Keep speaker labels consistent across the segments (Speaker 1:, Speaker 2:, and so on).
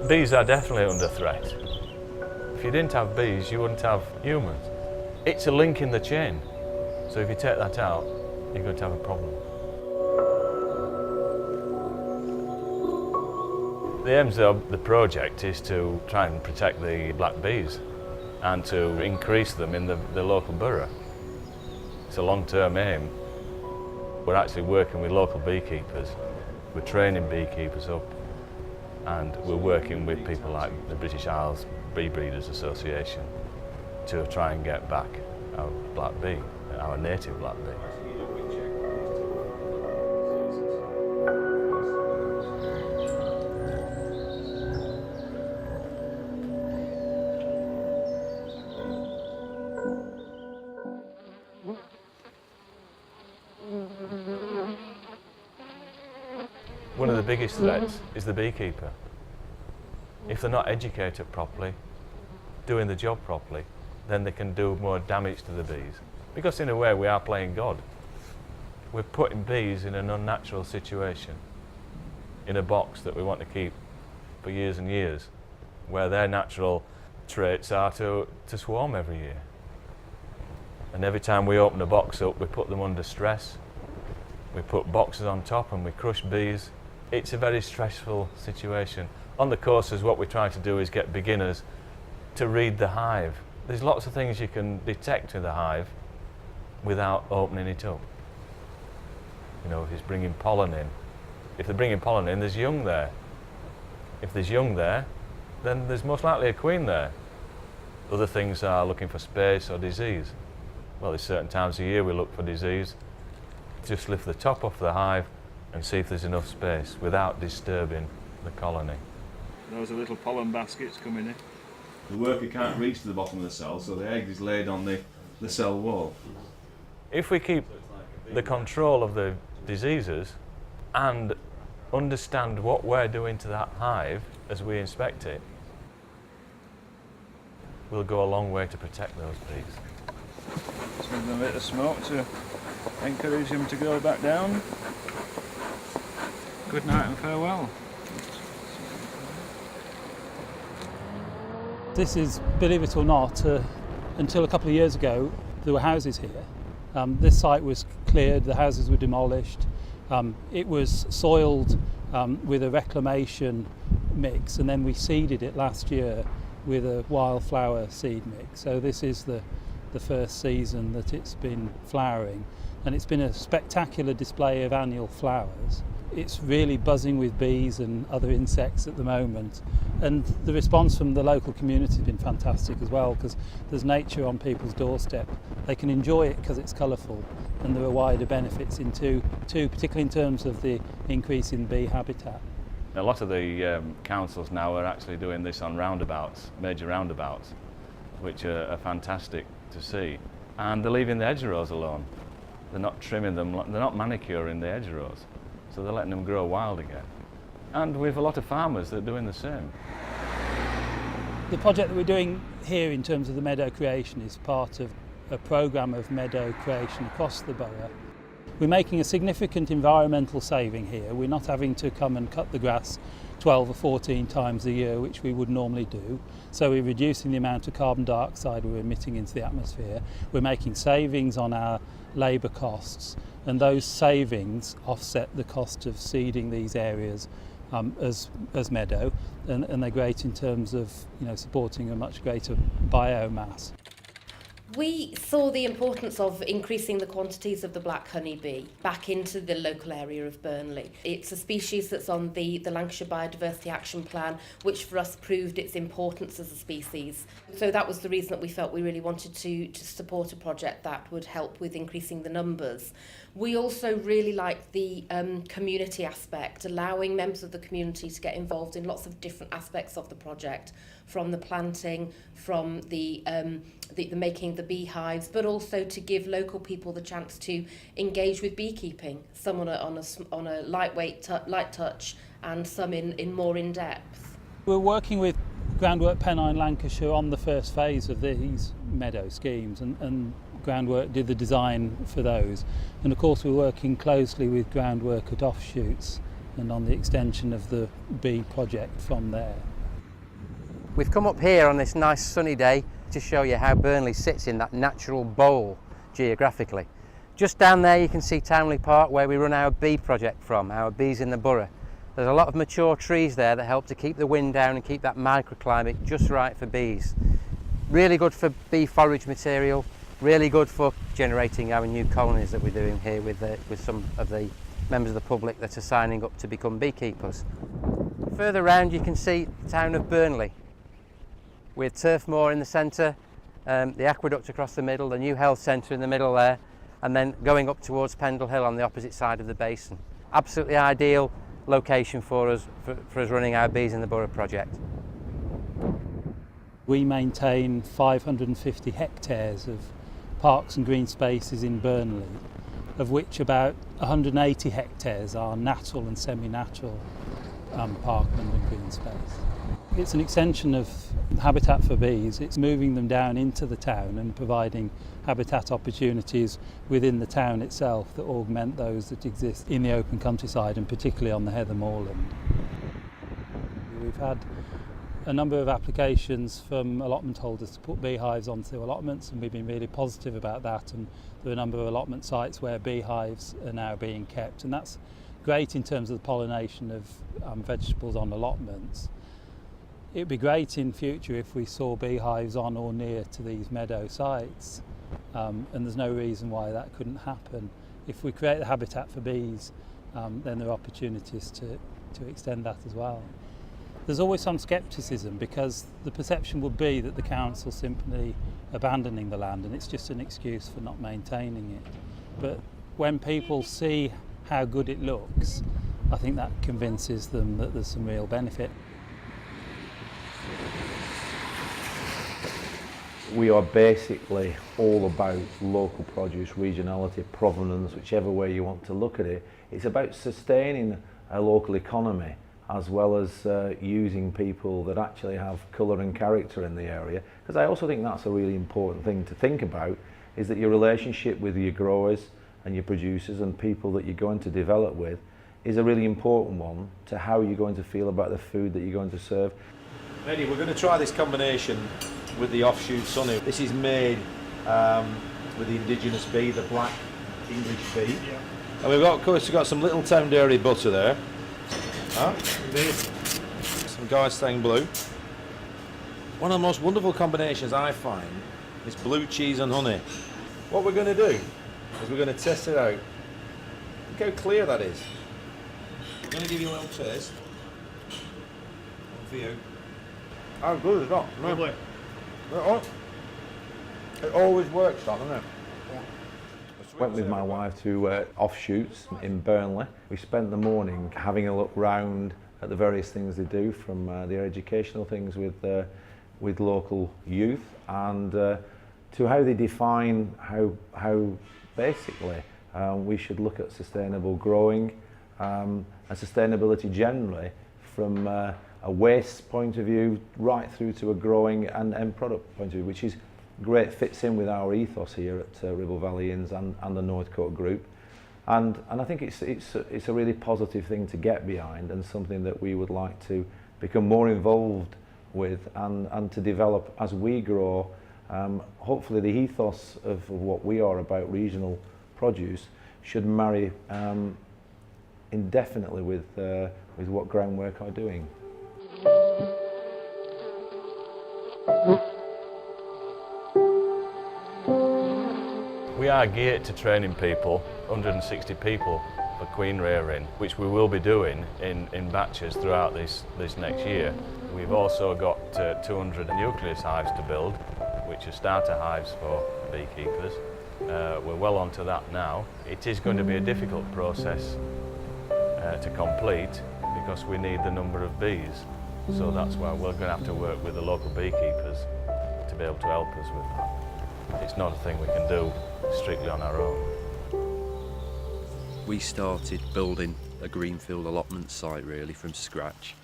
Speaker 1: Bees are definitely under threat. If you didn't have bees, you wouldn't have humans. It's a link in the chain. So if you take that out, you're going to have a problem. The aims of the project is to try and protect the black bees and to increase them in the local borough. It's a long-term aim. We're actually working with local beekeepers. We're training beekeepers up, and we're working with people like the British Isles Bee Breeders Association to try and get back our black bee, our native black bee. One of the biggest threats is the beekeeper. If they're not educated properly, doing the job properly, then they can do more damage to the bees. Because in a way we are playing God. We're putting bees in an unnatural situation, in a box that we want to keep for years and years, where their natural traits are to swarm every year. And every time we open a box up, we put them under stress. We put boxes on top and we crush bees. It's a very stressful situation. On the courses, what we try to do is get beginners to read the hive. There's lots of things you can detect in the hive without opening it up. You know, if it's bringing pollen in. If they're bringing pollen in, there's young there. If there's young there, then there's most likely a queen there. Other things are looking for space or disease. Well, there's certain times of year we look for disease. Just lift the top off the hive and see if there's enough space without disturbing the colony.
Speaker 2: Those are little pollen baskets coming in.
Speaker 3: The worker can't reach to the bottom of the cell, so the egg is laid on the cell wall.
Speaker 1: If we keep the control of the diseases and understand what we're doing to that hive as we inspect it, we'll go a long way to protect those bees.
Speaker 2: Just give them a bit of smoke to encourage them to go back down. Good night and farewell.
Speaker 4: This is, believe it or not, until a couple of years ago, there were houses here. This site was cleared, the houses were demolished. It was soiled with a reclamation mix, and then we seeded it last year with a wildflower seed mix. So this is the first season that it's been flowering, and it's been a spectacular display of annual flowers. It's really buzzing with bees and other insects at the moment, and the response from the local community has been fantastic as well, because there's nature on people's doorstep. They can enjoy it because it's colourful, and there are wider benefits too, particularly in terms of the increase in bee habitat.
Speaker 1: A lot of the councils now are actually doing this on roundabouts, major roundabouts, which are fantastic to see. And they're leaving the hedgerows alone. They're not trimming them, they're not manicuring the hedgerows. So they're letting them grow wild again. And we have a lot of farmers that are doing the same.
Speaker 4: The project that we're doing here in terms of the meadow creation is part of a programme of meadow creation across the borough. We're making a significant environmental saving here. We're not having to come and cut the grass 12 or 14 times a year, which we would normally do. So we're reducing the amount of carbon dioxide we're emitting into the atmosphere. We're making savings on our labour costs, and those savings offset the cost of seeding these areas as meadow, and they're great in terms of supporting a much greater biomass.
Speaker 5: We saw the importance of increasing the quantities of the black honeybee back into the local area of Burnley. It's a species that's on the Lancashire Biodiversity Action Plan, which for us proved its importance as a species. So that was the reason that we felt we really wanted to support a project that would help with increasing the numbers. We also really liked the community aspect, allowing members of the community to get involved in lots of different aspects of the project, from the planting, from the making the beehives, but also to give local people the chance to engage with beekeeping, some on a lightweight, light touch, and some in more in depth.
Speaker 4: We're working with Groundwork Pennine Lancashire on the first phase of these meadow schemes, and Groundwork did the design for those. And of course we're working closely with Groundwork at Offshoots and on the extension of the bee project from there.
Speaker 6: We've come up here on this nice sunny day to show you how Burnley sits in that natural bowl geographically. Just down there you can see Townley Park, where we run our bee project from, our bees in the borough. There's a lot of mature trees there that help to keep the wind down and keep that microclimate just right for bees. Really good for bee forage material, really good for generating our new colonies that we're doing here with some of the members of the public that are signing up to become beekeepers. Further round you can see the town of Burnley, with Turf Moor in the centre, the aqueduct across the middle, the new health centre in the middle there, and then going up towards Pendle Hill on the opposite side of the basin. Absolutely ideal location for us running our Bees in the Borough project.
Speaker 4: We maintain 550 hectares of parks and green spaces in Burnley, of which about 180 hectares are natural and semi-natural parkland and green space. It's an extension of habitat for bees. It's moving them down into the town and providing habitat opportunities within the town itself that augment those that exist in the open countryside, and particularly on the heather moorland. We've had a number of applications from allotment holders to put beehives onto allotments, and we've been really positive about that, and there are a number of allotment sites where beehives are now being kept, and that's great in terms of the pollination of vegetables on allotments. It'd be great in future if we saw beehives on or near to these meadow sites, and there's no reason why that couldn't happen. If we create the habitat for bees, then there are opportunities to extend that as well. There's always some scepticism, because the perception would be that the council simply abandoning the land, and it's just an excuse for not maintaining it. But when people see how good it looks, I think that convinces them that there's some real benefit.
Speaker 7: We are basically all about local produce, regionality, provenance, whichever way you want to look at it. It's about sustaining a local economy, as well as using people that actually have colour and character in the area. Because I also think that's a really important thing to think about, is that your relationship with your growers and your producers and people that you're going to develop with is a really important one to how you're going to feel about the food that you're going to serve.
Speaker 8: Eddie, we're going to try this combination with the Offshoots honey. This is made with the indigenous bee, the black English bee. Yeah. And we've got, of course, we've got some Little Town Dairy butter there. Some Garstang blue. One of the most wonderful combinations I find is blue cheese and honey. What we're going to do is we're going to test it out. Look how clear that is. I'm going to give you a little taste. One for you. How good is that? Lovely. It always works, doesn't it?
Speaker 7: Went with my wife to Offshoots in Burnley. We spent the morning having a look round at the various things they do, from their educational things with local youth, and to how they define how basically we should look at sustainable growing and sustainability generally, from a waste point of view right through to a growing and end product point of view, which is great, fits in with our ethos here at Ribble Valley Inns and the Northcote Group, and I think it's a really positive thing to get behind, and something that we would like to become more involved with and to develop as we grow. Hopefully the ethos of what we are about regional produce should marry indefinitely with what Groundwork are doing.
Speaker 1: We are geared to training people, 160 people for queen rearing, which we will be doing in batches throughout this next year. We've also got 200 nucleus hives to build, which are starter hives for beekeepers. We're well onto that now. It is going to be a difficult process to complete, because we need the number of bees. So that's why we're going to have to work with the local beekeepers to be able to help us with that. It's not a thing we can do strictly on our own.
Speaker 9: We started building a greenfield allotment site really from scratch,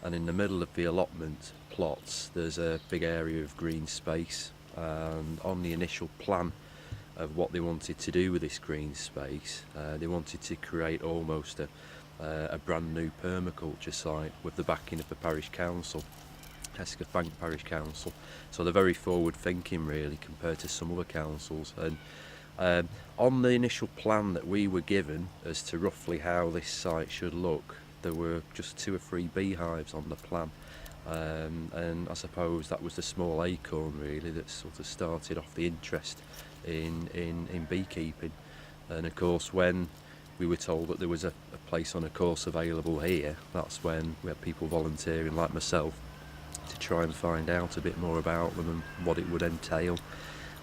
Speaker 9: and in the middle of the allotment plots there's a big area of green space, and on the initial plan of what they wanted to do with this green space, they wanted to create almost a brand new permaculture site with the backing of the parish council. Escafang Parish Council. So they're very forward thinking really compared to some other councils. And on the initial plan that we were given as to roughly how this site should look, there were just 2 or 3 beehives on the plan. And I suppose that was the small acorn really that sort of started off the interest in beekeeping. And of course when we were told that there was a place on a course available here, that's when we had people volunteering like myself to try and find out a bit more about them and what it would entail.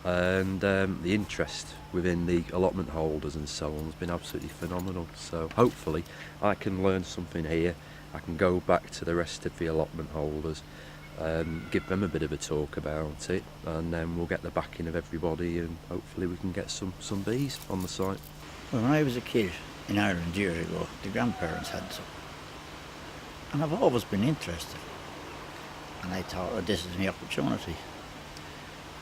Speaker 9: And the interest within the allotment holders and so on has been absolutely phenomenal. So hopefully I can learn something here. I can go back to the rest of the allotment holders and give them a bit of a talk about it, and then we'll get the backing of everybody and hopefully we can get some bees on the site.
Speaker 10: Well, when I was a kid in Ireland years ago, the grandparents had some. And I've always been interested. And I thought, oh, this is my opportunity.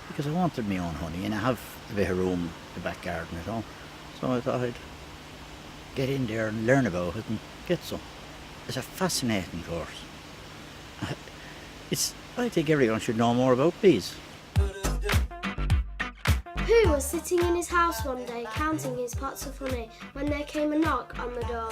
Speaker 10: Because I wanted my own honey, and I have a bit of room, the back garden at all. So I thought I'd get in there and learn about it and get some. It's a fascinating course. I think everyone should know more about bees.
Speaker 11: Pooh was sitting in his house one day counting his pots of honey when there came a knock on the door.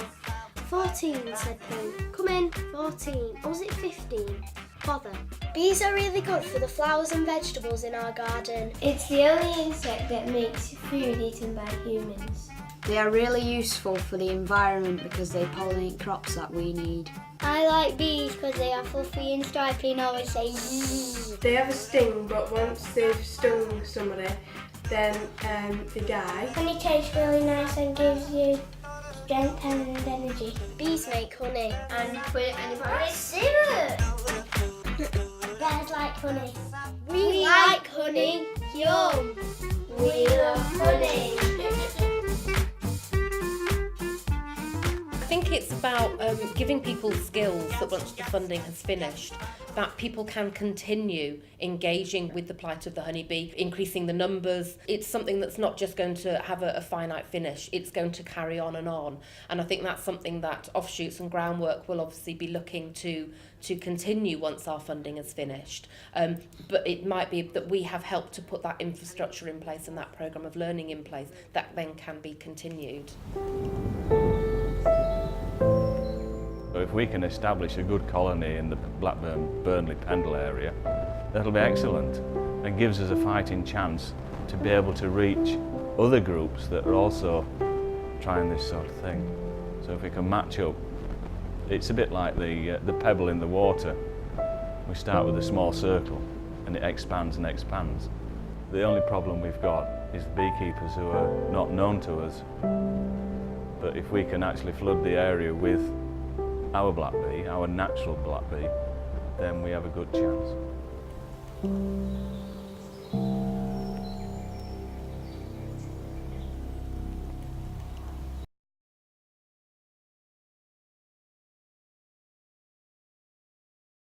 Speaker 11: 14, said Pooh. Come in, 14. Or was it 15? Bother. Bees are really good for the flowers and vegetables in our garden.
Speaker 12: It's the only insect that makes food eaten by humans.
Speaker 13: They are really useful for the environment because they pollinate crops that we need.
Speaker 11: I like bees because they are fluffy and stripy and always say zzz.
Speaker 12: They have a sting, but once they've stung somebody, then they die.
Speaker 11: Honey tastes really nice and gives you strength and energy. Bees make honey and put it in your syrup. Bears like honey. We like honey. Yum. We love honey.
Speaker 5: I think it's about giving people skills that once the funding has finished, that people can continue engaging with the plight of the honeybee, increasing the numbers. It's something that's not just going to have a finite finish, it's going to carry on. And I think that's something that Offshoots and Groundwork will obviously be looking to continue once our funding is finished. But it might be that we have helped to put that infrastructure in place and that programme of learning in place that then can be continued.
Speaker 1: So if we can establish a good colony in the Blackburn-Burnley Pendle area, that'll be excellent and gives us a fighting chance to be able to reach other groups that are also trying this sort of thing. So if we can match up, it's a bit like the pebble in the water. We start with a small circle and it expands and expands. The only problem we've got is beekeepers who are not known to us. But if we can actually flood the area with our black bee, our natural black bee, then we have a good chance.